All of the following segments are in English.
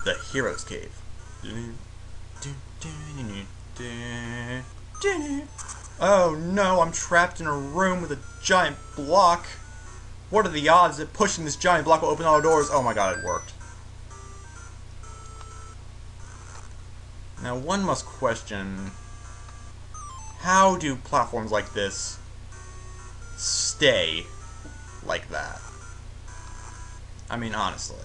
The Hero's Cave. Oh no, I'm trapped in a room with a giant block. What are the odds that pushing this giant block will open all the doors? Oh my god, it worked. Now one must question, how do platforms like this stay like that? I mean, honestly.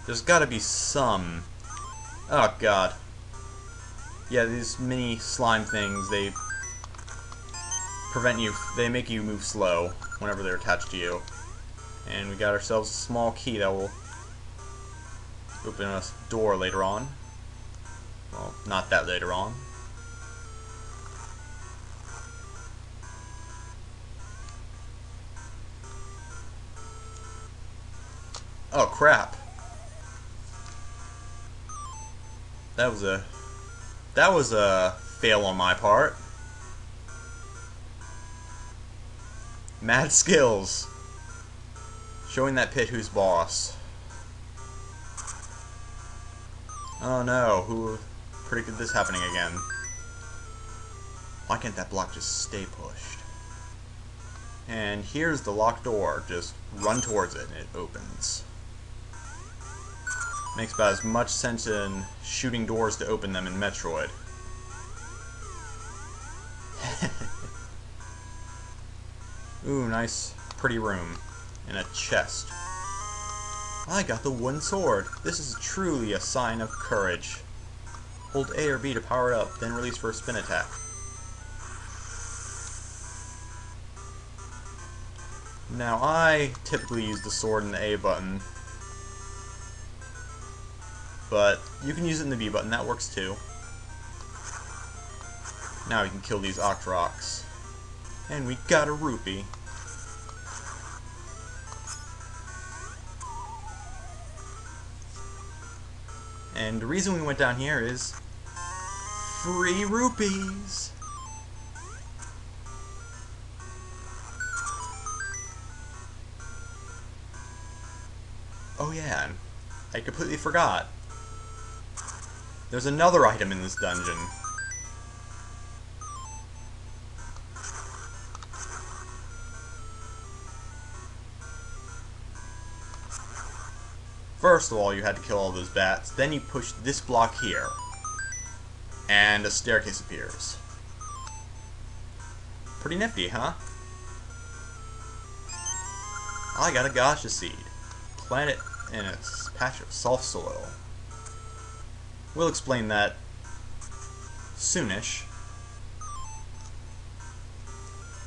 There's gotta be some... Oh god. Yeah, these mini slime things, they prevent you, they make you move slow whenever they're attached to you. And we got ourselves a small key that will open a door later on. Well, not that later on. Oh crap. That was a fail on my part. Mad skills. Showing that pit who's boss. Oh no, who predicted this happening again? Why can't that block just stay pushed? And here's the locked door. Just run towards it and it opens. Makes about as much sense in shooting doors to open them in Metroid. Ooh, nice, pretty room. And a chest. I got the wooden sword. This is truly a sign of courage. Hold A or B to power it up, then release for a spin attack. Now, I typically use the sword and the A button, but you can use it in the B button, that works too. Now we can kill these Octrox. And we got a rupee. And the reason we went down here is free rupees. Oh yeah, I completely forgot. There's another item in this dungeon. First of all, you had to kill all those bats, then you push this block here, and a staircase appears. Pretty nifty, huh? I got a gacha seed. Plant it in a patch of soft soil. We'll explain that soonish.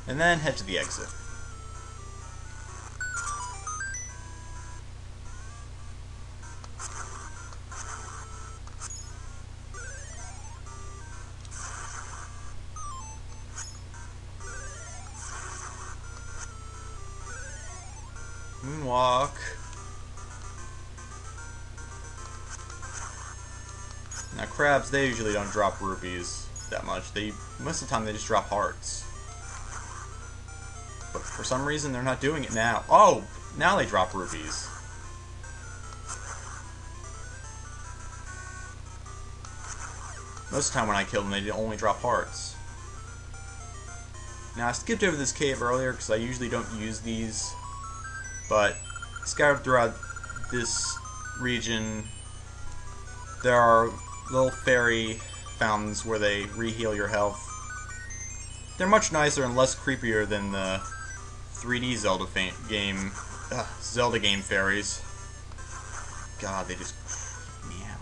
And then head to the exit. Moonwalk. Now crabs, they usually don't drop rupees that much. Most of the time they just drop hearts. But for some reason they're not doing it now. Oh! Now they drop rupees. Most of the time when I kill them they only drop hearts. Now I skipped over this cave earlier because I usually don't use these. But scattered throughout this region, there are little fairy fountains where they re-heal your health. They're much nicer and less creepier than the 3D Zelda game, Zelda Game fairies. God, they just creep me out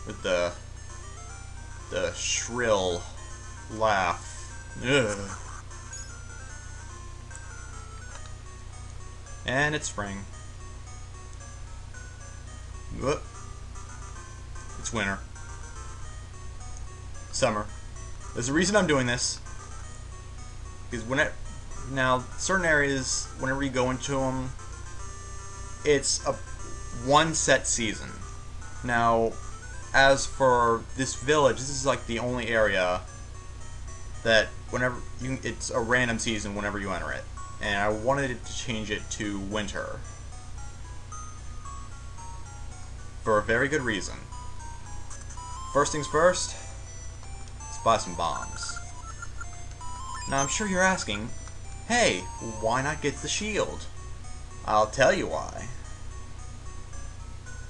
with the shrill laugh. Ugh. And it's spring. Whoop. It's winter. Summer. There's a reason I'm doing this. Because now, certain areas, whenever you go into them, it's one set season. Now, as for this village, this is like the only area that it's a random season whenever you enter it. and I wanted it to change it to winter. For a very good reason. First things first, let's buy some bombs. Now I'm sure you're asking, hey, why not get the shield? I'll tell you why.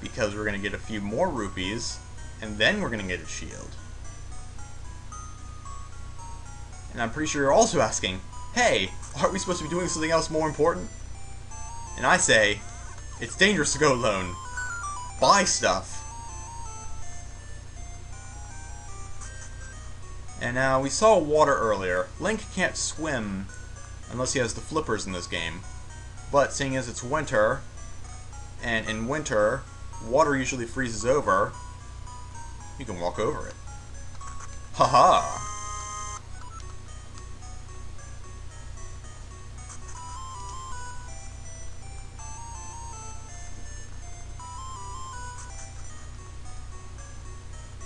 Because we're going to get a few more rupees, and then we're going to get a shield. And I'm pretty sure you're also asking, hey, aren't we supposed to be doing something else more important? And I say, it's dangerous to go alone. Buy stuff. And now, we saw water earlier. Link can't swim unless he has the flippers in this game. But seeing as it's winter, and in winter, water usually freezes over, you can walk over it. Haha!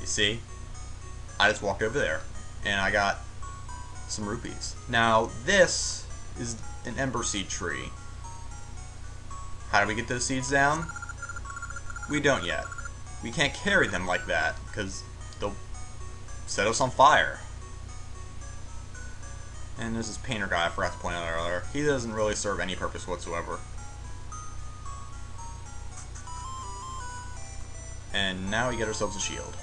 You see? I just walked over there, and I got some rupees. Now, this is an ember seed tree. How do we get those seeds down? We don't yet. We can't carry them like that, because they'll set us on fire. And there's this painter guy I forgot to point out earlier. He doesn't really serve any purpose whatsoever. And now we get ourselves a shield.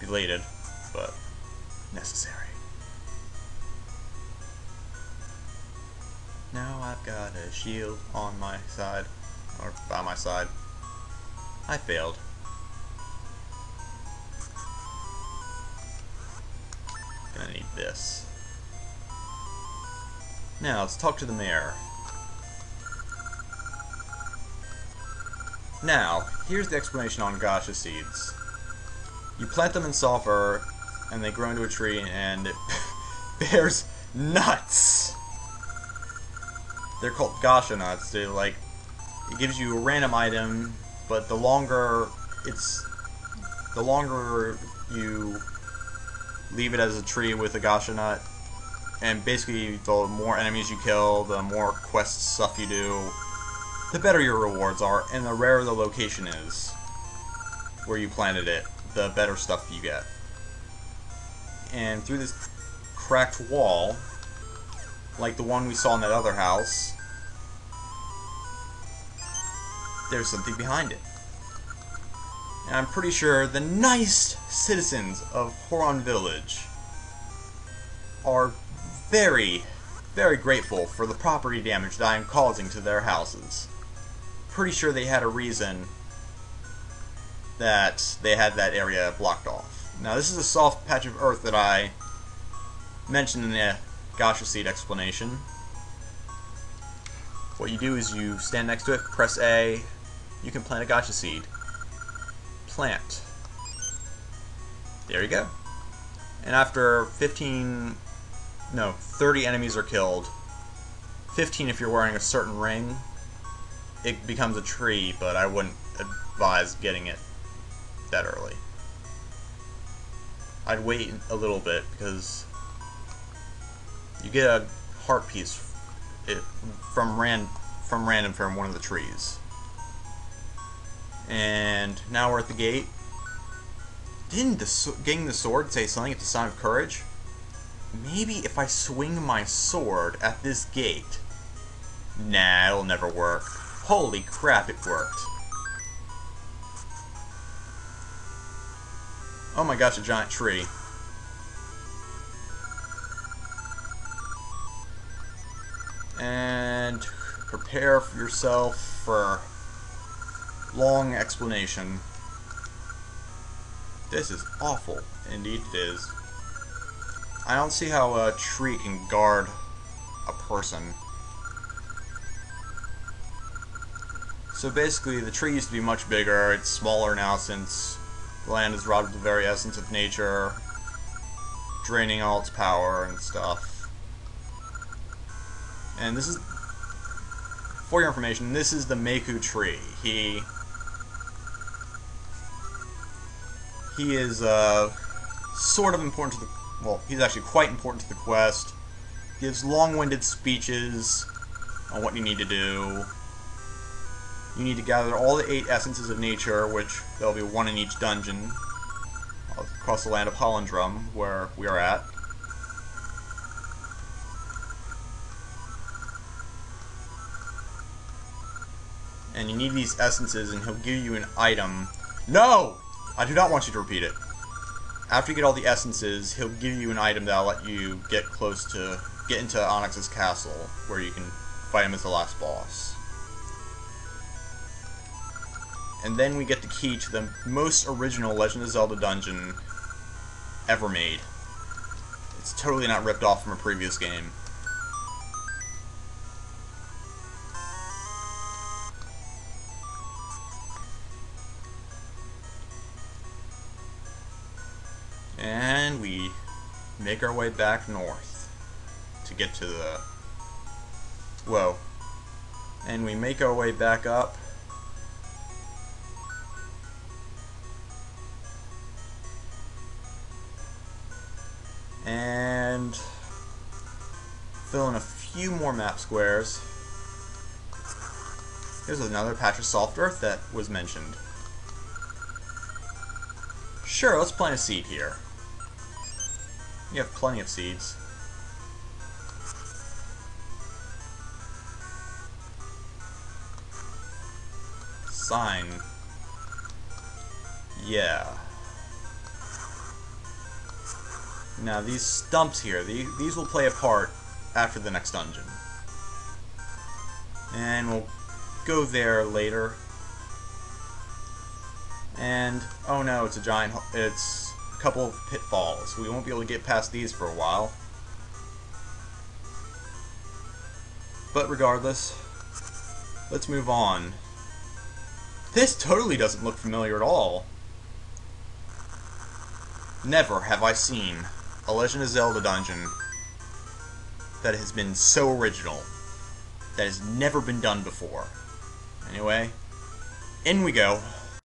Belated, but necessary. Now I've got a shield on my side, or by my side. I failed. Gonna need this. Now let's talk to the mayor. Now, here's the explanation on gacha seeds. You plant them in sulfur, and they grow into a tree, and it bears nuts. They're called gacha nuts. They're like, it gives you a random item, but the longer you leave it as a tree with a gacha nut, and basically the more enemies you kill, the more quest stuff you do, the better your rewards are, and the rarer the location is where you planted it, the better stuff you get. And through this cracked wall, like the one we saw in that other house, there's something behind it. And I'm pretty sure the nice citizens of Horon Village are very, very grateful for the property damage that I am causing to their houses. Pretty sure they had a reason that they had that area blocked off. Now this is a soft patch of earth that I mentioned in the gacha seed explanation. What you do is you stand next to it, press A, you can plant a gacha seed. Plant. There you go. And after 30 enemies are killed, 15 if you're wearing a certain ring, it becomes a tree, but I wouldn't advise getting it that early. I'd wait a little bit because you get a heart piece from random from one of the trees. And now we're at the gate. Didn't getting the sword say something at the sign of courage? Maybe if I swing my sword at this gate. Nah, it'll never work. Holy crap, it worked. Oh my gosh, a giant tree. And prepare for yourself for long explanation. This is awful. Indeed it is. I don't see how a tree can guard a person. So basically, the tree used to be much bigger. It's smaller now since the land is robbed of the very essence of nature, draining all its power and stuff. And this is, for your information, this is the Meku tree. He He is sort of important to the... Well, he's actually quite important to the quest. Gives long-winded speeches on what you need to do. You need to gather all the 8 essences of nature, which there'll be 1 in each dungeon across the land of Holondrum, where we are at. And you need these essences, and he'll give you an item. No! I do not want you to repeat it. After you get all the essences, he'll give you an item that'll let you get into Onox's castle, where you can fight him as the last boss. And then we get the key to the most original Legend of Zelda dungeon ever made. It's totally not ripped off from a previous game. And we make our way back north to get to the... Whoa. And we make our way back up. And fill in a few more map squares. Here's another patch of soft earth that was mentioned. Sure, let's plant a seed here. You have plenty of seeds. Sign. Yeah. Now these stumps here, these will play a part after the next dungeon. And we'll go there later. And, oh no, it's a couple of pitfalls. We won't be able to get past these for a while. But regardless, let's move on. This totally doesn't look familiar at all. Never have I seen a Legend of Zelda dungeon that has been so original, that has never been done before. Anyway, in we go.